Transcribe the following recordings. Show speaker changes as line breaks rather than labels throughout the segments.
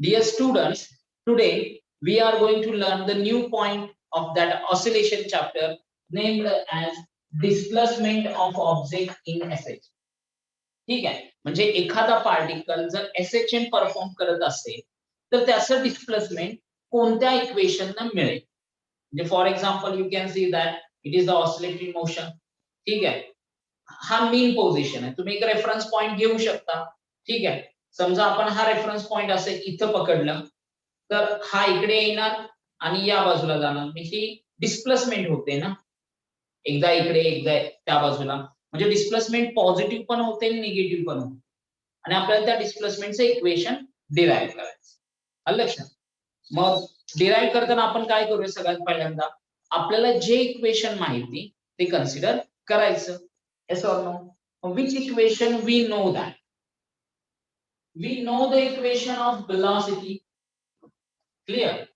Dear students, today we are going to learn the new point of that oscillation chapter named as displacement of object in SH. ठीक आहे, म्हणजे एखादा particle जर SHM perform करत असेल तर त्याचं डिस्प्लेसमेंट कोणत्या इक्वेशनने मिळेल. म्हणजे for example you can see that it is the oscillating motion. ठीक आहे, हा मीन पोझिशन आहे. तुम्ही एक रेफरन्स पॉइंट घेऊ शकता. ठीक आहे, समजा आपण हा रेफरन्स पॉइंट असेल इथं पकडलं तर हा इकडे येणार आणि या बाजूला जाणार. म्हणजे डिस्प्लेसमेंट होते ना, एकदा इकडे एकदा त्या बाजूला. म्हणजे डिस्प्लेसमेंट पॉझिटिव्ह पण होते निगेटिव्ह पण होते आणि आपल्याला त्या डिस्प्लेसमेंटचं इक्वेशन डिराईव्ह करायचं. आलं लक्षात. मग डिराईव्ह करताना आपण काय करूया, सगळ्यात पहिल्यांदा आपल्याला जे इक्वेशन माहिती ते कन्सिडर करायचं. yes or no? Which equation we know that? We know the equation of velocity. Clear?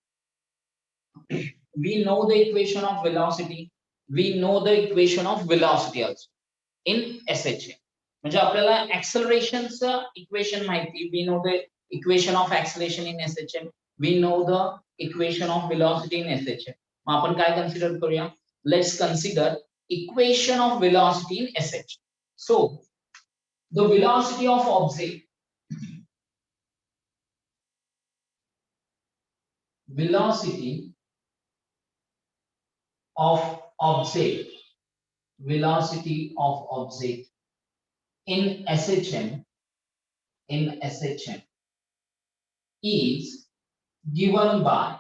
We know the equation of velocity. We know the equation of velocity also in SHA. म्हणजे आपल्याला acceleration equation माहिती. We know the equation of acceleration in SHM. We know the equation of velocity in SHM. मग आपण काय consider करूया? Let's consider equation of velocity in SH. So the velocity of object, velocity of object, velocity of object in SHM is given by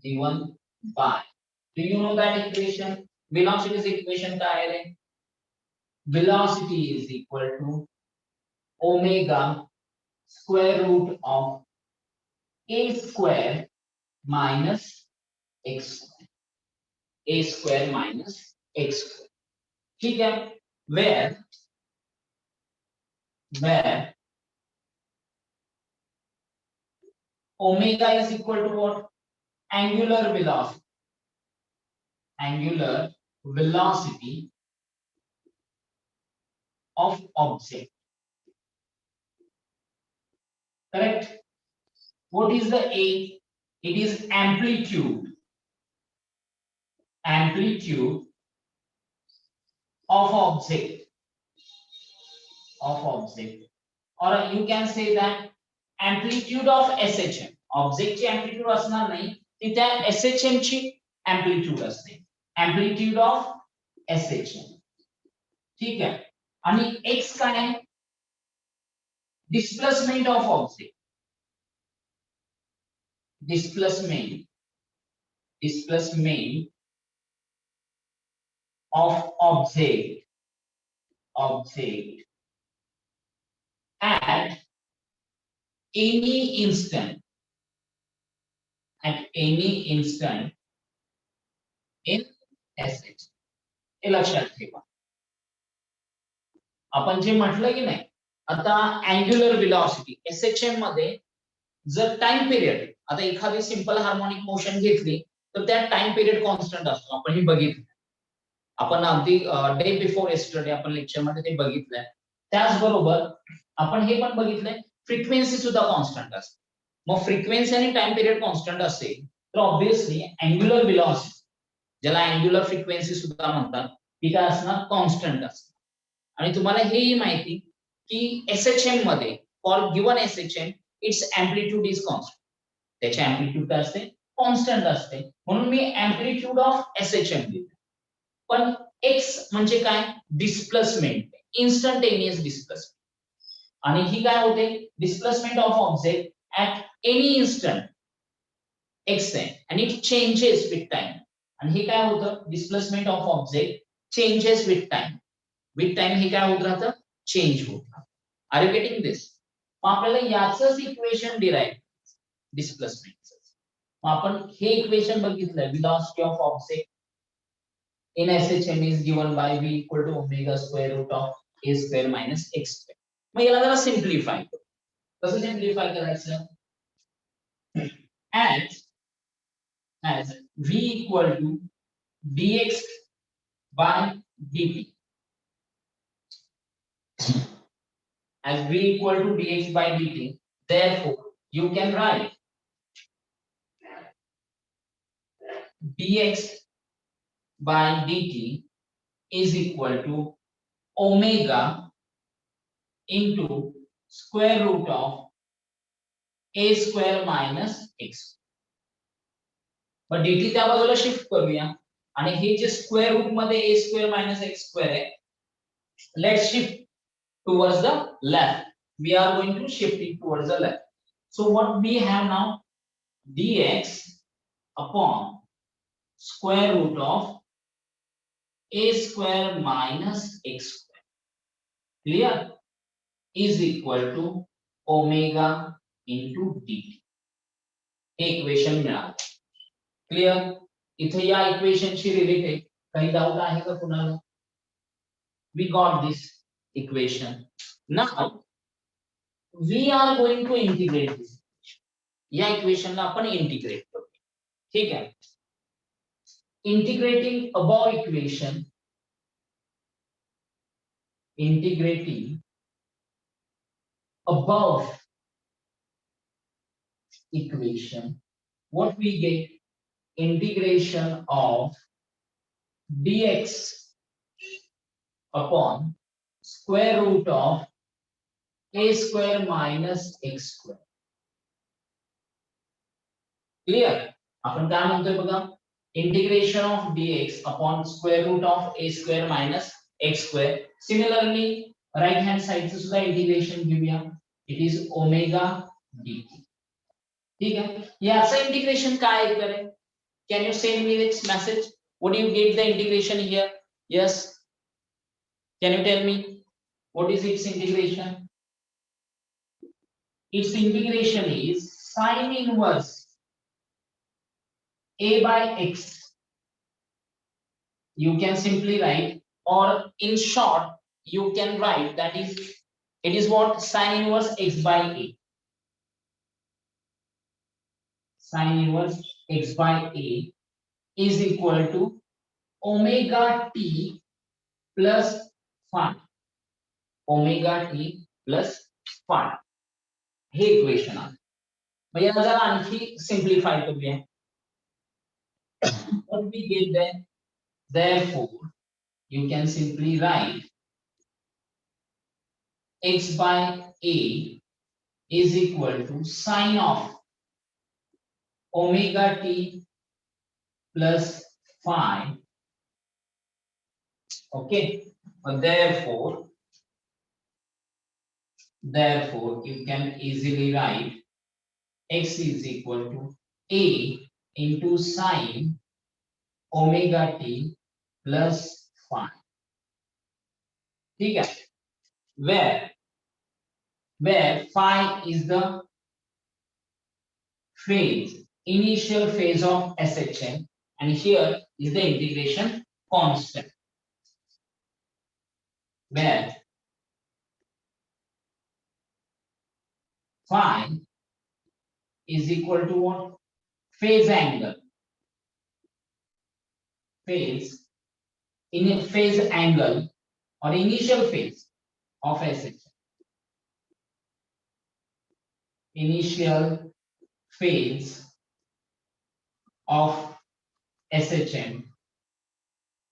do you know that equation? Velocity equation काय आहे? Velocity is equal to omega square root of a square minus x square. A square minus x square. ठीक है, where omega is equal to what? Angular velocity. Angular velocity of object. Correct? What is the A? It is amplitude of object, or you can say that amplitude of SHM. Object ची amplitude असणार नाही, ती त्या SHM ची amplitude असते. Amplitude of SHM. ठीक आहे, आणि x काय आहे? Displacement of object. Displacement of object at any instant in SH. हे लक्षात ठेवा. आपण जे म्हटलं की नाही, आता अँग्युलर व्हेलॉसिटी SHM मध्ये जर टाइम पिरियड, आता एखादी सिंपल हार्मोनिक मोशन घेतली तर त्या टाइम पिरियड कॉन्स्टंट असतो. आपण हे बघितलं, आपण अगदी डे बिफोर येस्टरडे आपण लेक्चर मध्ये ते बघितलंय. त्याचबरोबर आपण हे पण बघितलंय फ्रिक्वेन्सी सुद्धा कॉन्स्टंट असते. मग फ्रिक्वेन्सी आणि टाइम पिरियड कॉन्स्टंट असेल तर ऑब्व्हियसली अँग्युलर व्हेलॉसिटी, ज्याला अँग्युलर फ्रिक्वेन्सी सुद्धा म्हणतात, ती काय असणार? कॉन्स्टंट असणार. आणि तुम्हाला हेही माहिती की SHM मध्ये for given SHM it's amplitude is constant. त्याची अँप्लिट्यूड काय असते? कॉन्स्टंट असते. म्हणून मी अँप्लिट्यूड ऑफ SHM लिहितो. पण x म्हणजे काय? Displacement, instantaneous displacement. आणि ही काय होते? Displacement of object at any instant x आहे आणि इट चेंजेस विथ टाइम. आणि हे काय होतं? Displacement of object changes with time. With time हे काय होत राहतं? चेंज होत राहतं. Are you getting this? मग आपल्याला याचंच इक्वेशन डिराईव्ह डिस्प्लेसमेंटचं. मग आपण हे इक्वेशन बघितलंय. Velocity of object in SHM is given by v equal to omega square root of a square minus x square. मग याला जरा सिम्प्लिफाय करू. कसं सिम्प्लिफाय करायचं? as v equal to dx by dt. As v equal to dx by dt, therefore you can write dx by dt is equal to omega into square root of a square minus x. Mug dt त्या बाजूला shift करूया आणि हे जे square root मध्ये a square minus x square आहे, let's shift towards the left. We are going to shift it towards the left. So what we have now, dx upon square root of a square minus x square, clear, is equal to omega into dt. Equation मिळालं. Clear. इथे या equation she related काही doubt आहे का कुणाला? We got this equation. Now we are going to integrate this. या equation ला आपण integrate करू. ठीक आहे. Integrating above equation, integrating above equation, what we get, integration of dx upon square root of a square minus x square. Clear. आपण काय म्हणतोय बघा, integration of dx upon square root of a square minus x square. Similarly right hand side चे सुद्धा integration घेऊया. It is omega dt. ठीक आहे. याचं इंटिग्रेशन काय आहे करे? Can you send me this message? What do you get the integration here? Yes. Can you tell me what is its integration? Its integration is sine inverse a by x. You can simply write, or in short you can write that is, it is what, sine inverse x by a. Sine inverse x by a is equal to omega t plus phi. Omega t plus phi. Hey equation आहे. मग याला जरा आणखी सिंप्लिफाय करूया. What we get then? Therefore you can simply write x by a is equal to sine of omega t plus phi. Okay. Therefore you can easily write x is equal to a into sine omega t plus phi. ठीक है. Where phi is the phase, initial phase of SHM, and here is the integration constant. Where phi is equal to what? Phase angle. Phase angle or initial phase of SHM. Initial phase of SHM,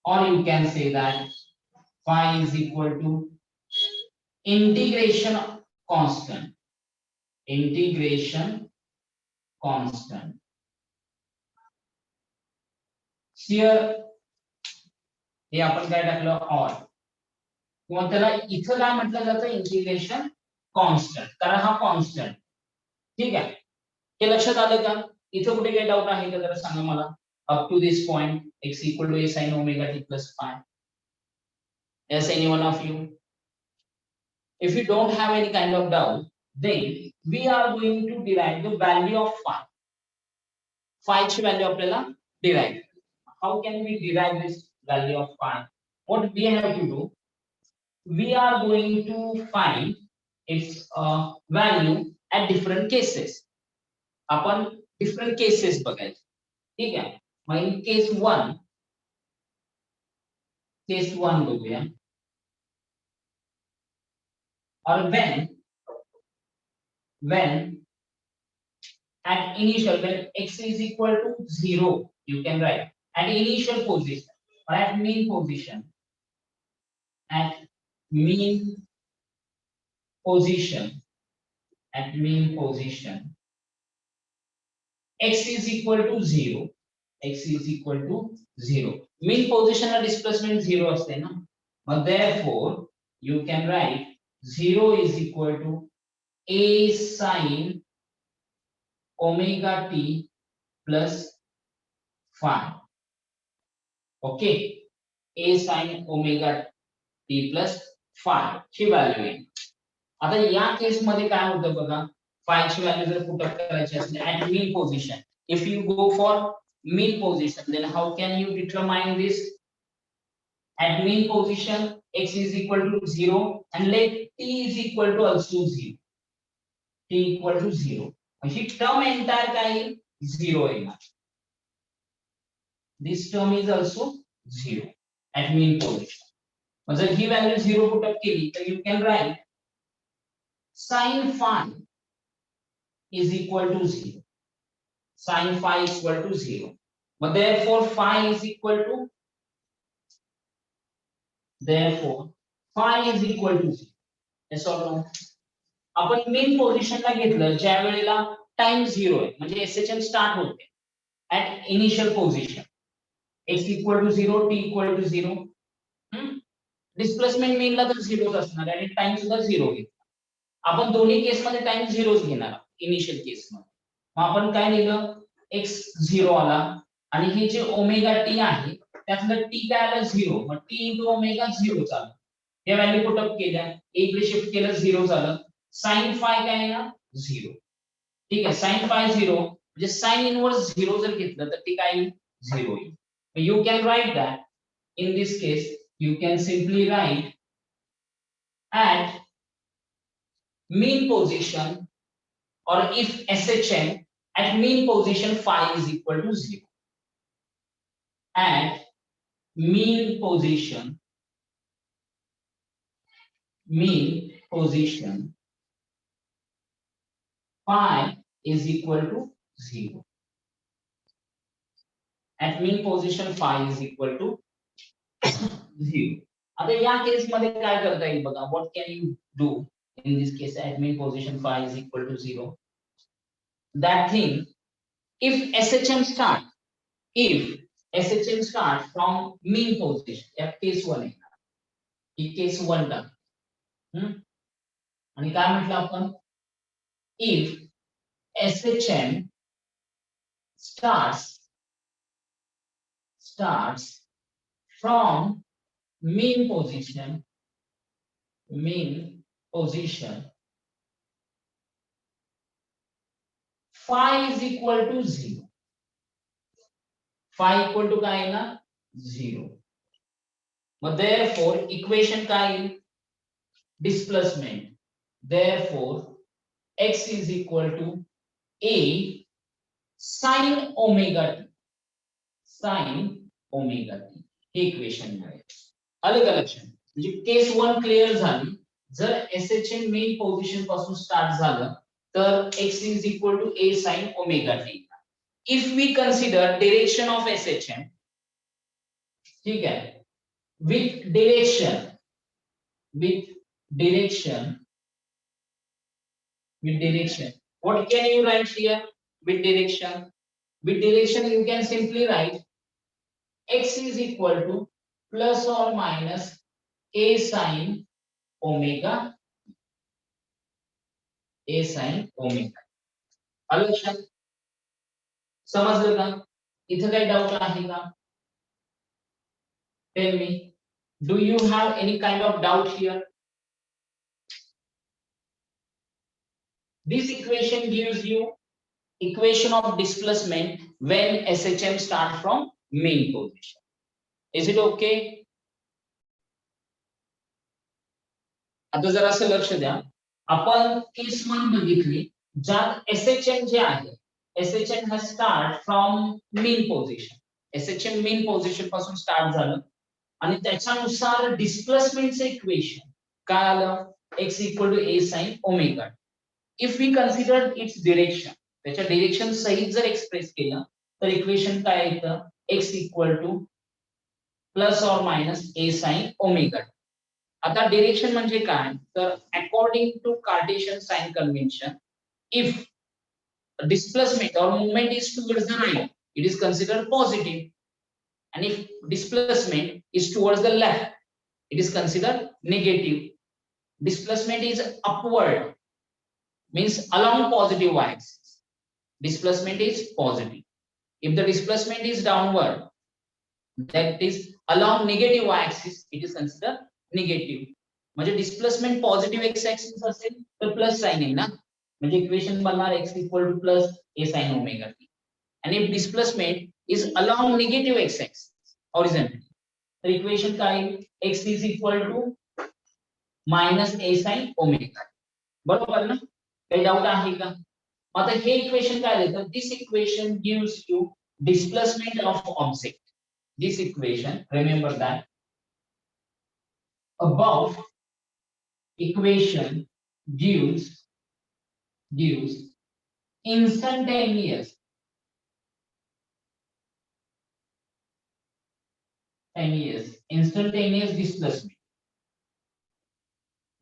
or you can say that phi is equal to integration constant. Integration constant. Here हे आपण काय टाकलं, और किंवा त्याला इथं काय म्हटलं जातं, इंटिग्रेशन कॉन्स्टंट, कारण हा कॉन्स्टंट. ठीक आहे. हे लक्षात आलं का? इथं कुठे काही डाऊट आहे का जरा सांगा मला. Up to this point x equal to a sin omega t plus phi. Yes, any one of you? If you don't have any kind of doubt, then we are going to derive the value of phi. Phi ची value आपल्याला derive. How can we derive this value of phi? What we have to do? We are going to find its value at different cases. आपण different cases बघायचे. ठीक आहे. मग in case 1 बघूया. Or when at initial, when x is equal to 0, you can write at initial position or at mean position, at mean position, at mean position, x is equal to 0, x is equal to 0. Mean position or displacement 0 असते ना, but therefore you can write 0 is equal to a sin omega t plus phi. Okay, a sin omega t plus phi ची value आहे. आता या case मध्ये काय होतं बघा, phi ची व्हॅल्यू जर पुट अप करायची असेल at mean position, if you go for mean position, then how can you determine this? At mean position, x is equal to 0 and let t is equal to also 0. T equal to 0. He term entire काय येईल? 0 येणार. This term is also 0 at mean position. मग जर ही value 0 put up केली तर you can write sin phi is equal to 0. Sin phi equal to 0. But therefore phi is equal to 0. Yes or no? आपण mean पोझिशनला घेतलं ज्या वेळेला time 0 आहे, म्हणजे एसएचएम स्टार्ट होते at initial position, x equal to 0, t equal to 0. Displacement मेनला तर 0च असणार आणि टाइम सुद्धा 0 घेतला. आपण दोन्ही केस मध्ये टाइम 0च घेणार इनिशियल केस मध्ये. मग आपण काय लिहिलं, x 0 आला आणि हे जे ओमेगा टी आहे त्यातलं टी काय आलं 0, मग t इंटू ओमेगा 0 झालं. या व्हॅल्यू पुट अप केल्या, a कडे शिफ्ट केलं 0 झालं. sin phi काय आहे ना 0. ठीक आहे, sin phi 0 म्हणजे sin इनवर्स 0 जर घेतलं तर ते काय येईल 0 येईल. You can write that in this case you can simply write at mean position, or if SHM at mean position phi is equal to 0. At mean position phi is equal to 0. At mean position phi is equal to 0. आता या case मध्ये काय करता येईल बघा, what can you do in this case at mean position phi is equal to 0? That thing, if SHM start from mean position, या case 1 आहे, ही case 1 ला आणि काय म्हटलं आपण, if SHM starts from mean position phi is equal to 0. phi equal to काय आहे ना 0. मग therefore equation काय येईल, displacement. Therefore x is equal to a sin omega t. हे इक्वेशन मिळेल. आलं का लक्षात? म्हणजे केस 1 क्लिअर झाली. जर एसएचएम मेन पोझिशन पासून स्टार्ट झालं तर x is equal to a sin omega t. If we consider direction of SHM, ठीक है, with direction, what can you write here with direction? With direction you can simply write x is equal to plus or minus a sin omega. आलं लक्षात? समजलं का? इथं काही doubt आहे का? Tell me, do you have any kind of doubt here? This equation gives you equation of displacement when SHM start from mean position. Is it okay? आता जरा असं लक्ष द्या, आपण केस 1 बघितली ज्यात SHM जे आहे, SHM has start from mean position. SHM mean position पासून स्टार्ट झालं आणि त्याच्यानुसार डिस्प्लेसमेंटचं इक्वेशन काय आलं, x equal to a sin omega. If we consider its direction, त्याच्या डिरेक्शन सहित जर एक्सप्रेस केलं तर इक्वेशन काय येतं x इक्वल टू प्लस और मायनस a साइन ओमेगा. आता डिरेक्शन म्हणजे काय तर according to Cartesian sign convention if displacement or movement is towards the right, it is considered positive, and if displacement is towards the left, it is considered negative. Displacement is upward means along positive y-axis, displacement is positive. If the displacement is downward, that is along negative y-axis, it is considered negative. म्हणजे displacement positive x axis असेल तर plus sign आहे ना, म्हणजे equation बनणार x equal to plus a sin omega t. and if displacement is along negative x axis horizontally, तर equation काय x is equal to minus a sin omega. बरोबर ना, काही डाऊट आहे का? आता हे इक्वेशन काय देतं, this equation gives you displacement of object. This equation, remember that above equation gives instantaneous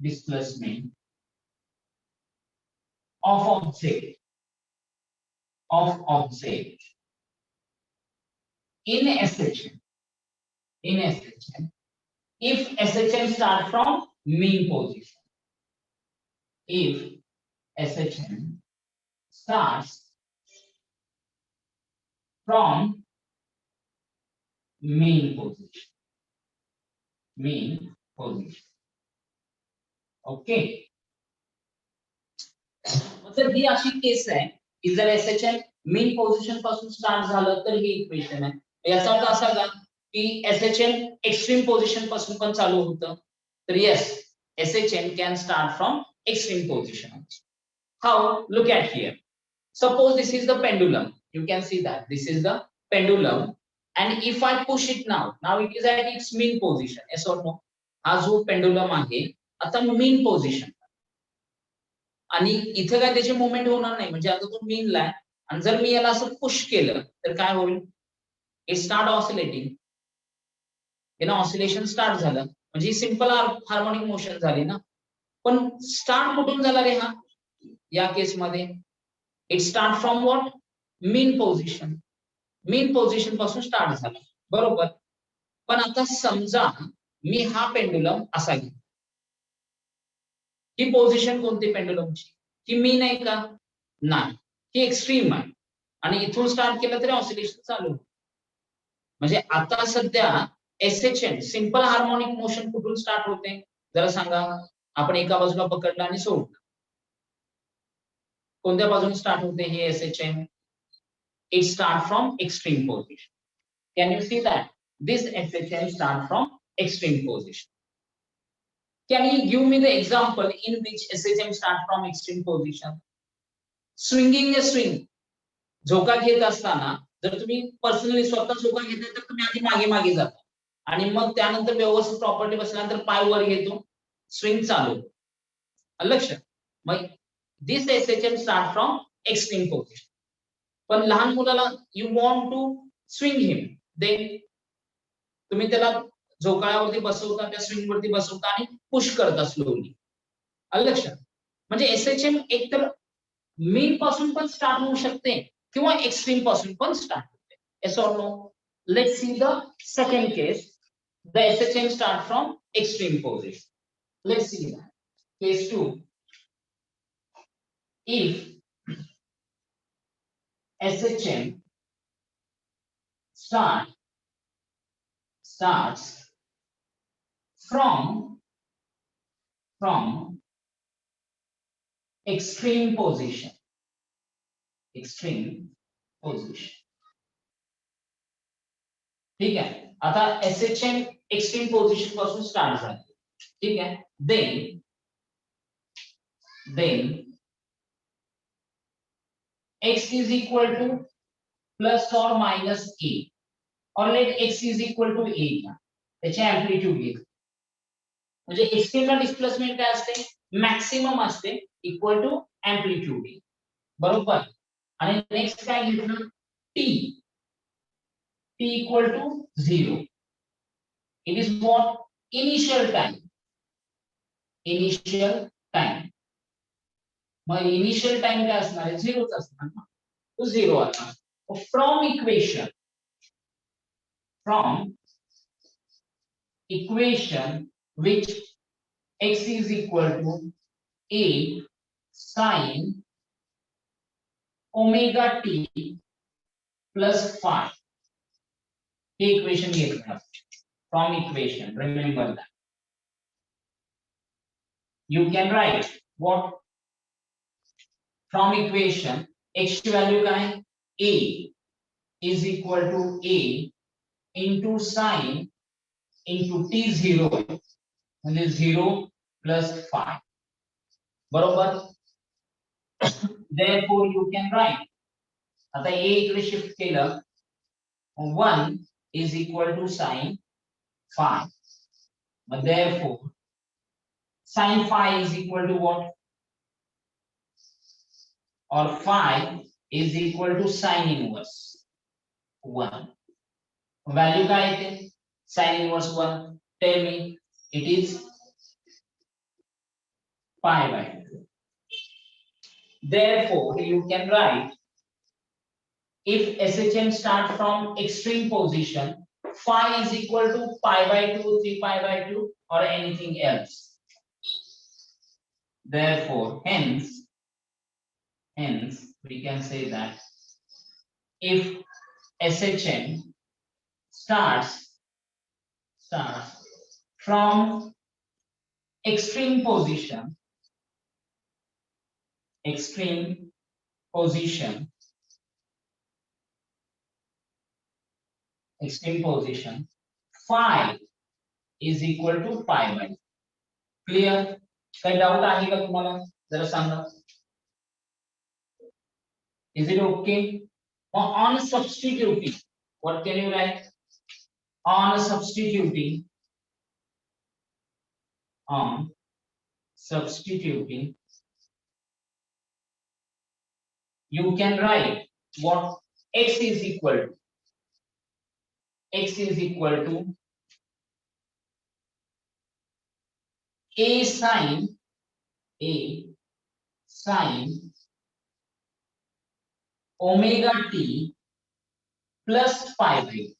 displacement of object in SHM if SHM start from mean position. If SHM starts from mean position. Okay. मतलब ही अशी case आहे की जर SHM mean position पासून start झालं तर ही equation आहे. याचा अर्थ असा का की SHM एक्स्ट्रीम पोझिशन पासून पण चालू होतं, तर yes SHM can start from extreme position. How? Look at here. Suppose this is the pendulum. You can see that this is the pendulum, and if I push it now it is at its mean position. Yes or no? हा जो pendulum आहे आता mean position, आणि इथे काय त्याची movement होणार नाही, म्हणजे आता तो मीनला आहे आणि जर मी याला असं पुश केलं तर काय होईल, इट स्टार्ट ऑसिलेटिंग. हे ना ऑसिलेशन स्टार्ट झालं म्हणजे सिंपल हार्मोनिक मोशन झाली ना. पण स्टार्ट कुठून झाला रे हा, या केस मध्ये it start from what, mean position पासून स्टार्ट झाला, बरोबर. पण आता समजा मी हा पेंडुलम असा घेईन, ही पोझिशन कोणती पेंडुलमची, ही मीन आहे का, नाही, ही एक्स्ट्रीम आहे, आणि इथून स्टार्ट केलं तरी ऑसिलेशन चालू होतं. म्हणजे आता सध्या SHM सिंपल हार्मोनिक मोशन कुठून स्टार्ट होते जरा सांगा. आपण एका बाजूला पकडलं आणि सोडलं, कोणत्या बाजूने स्टार्ट होते हे SHM, it start from extreme position. Can you see that this SHM start from extreme position. Can you give me the example in which SHM start from extreme position? Swinging a swing. झोका घेत असताना जर तुम्ही personally स्वतः झोका घेताय तर तुम्ही आधी मागे मागे जाता आणि मग त्यानंतर व्यवस्थित प्रॉपर्टी बसल्यानंतर पाय वर घेतो, स्विंग चालू. लक्षात. मग this SHM start from extreme position. पण लहान मुलाला you want to swing him, then तुम्ही त्याला झोकाळ्यावरती बसवता, त्या स्विंग वरती बसवता आणि पुश करता स्लोली. लक्षात. म्हणजे SHM एकतर मीन पासून पण स्टार्ट होऊ शकते किंवा एक्स्ट्रीम पासून पण स्टार्ट होते. Yes or no? Let's see the second case. The SHM start from extreme position. Let's see that. Case 2. If SHM starts from extreme position. ठीक आहे. आता SHM एक्स्ट्रीम पोझिशन पासून स्टार्ट झालं, ठीक आहे. Then x is equal to plus or minus a, or let x is equal to a, त्याचे amplitude घेत. म्हणजे एक्स्ट्रीमला डिस्प्लेसमेंट काय असते, मॅक्सिमम असते, इक्वल टू अँप्लिट्यूड, बरोबर. आणि नेक्स्ट काय घेतलं t equal to 0. It is what initial time. Initial time. Mug initial time काय असणार आहे 0 च असणार ना, तो 0 आला. From equation which x is equal to a sin omega t plus phi. Hey equation घेतलं from equation. Remember that you can write what from equation x ची व्हॅल्यू काय a is equal to a into sin into t0 म्हणजे 0 plus 5 बरोबर. therefore you can write आता a इकडे shift केलं 1 is equal to sin 5. therefore sin 5 is equal to what, or 5 is equal to sin inverse 1. value काय येते sin inverse 1, tell me. It is pi by 2. therefore you can write if SHM start from extreme position, phi is equal to pi by 2, 3 pi by 2 or anything else. therefore hence we can say that if SHM starts from extreme position phi is equal to pi by 2. clear? काही doubt आहे का तुम्हाला, जरा सांगा. is it okay? on substituting, what can you write? on substituting you can write what x is equal to a sin omega t plus pi by 2.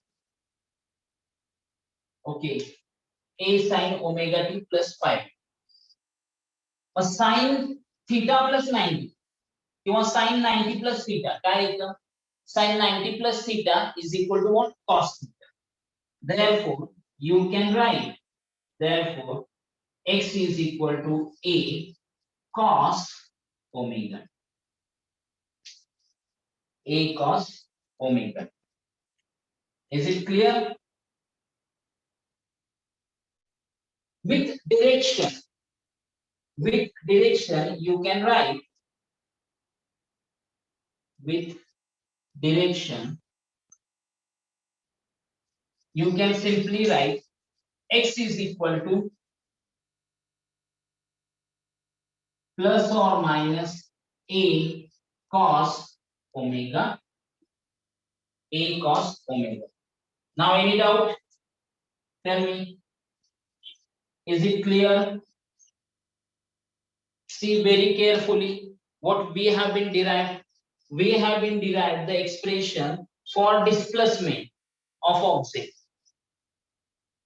okay, a sin omega t plus pi. sin theta plus 90 किंवा sin 90 plus theta काय येतं, sin 90 plus theta is equal to what, cos theta. therefore you can write x is equal to a cos omega. Is it clear? with direction you can write you can simply write x is equal to plus or minus a cos omega. Now any doubt, tell me. Is it clear? See very carefully what we have been derived. We have been derived the expression for displacement of object.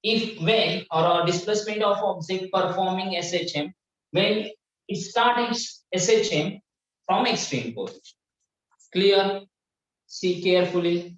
If when or a displacement of object performing SHM when it starts SHM from extreme position. Clear? See carefully.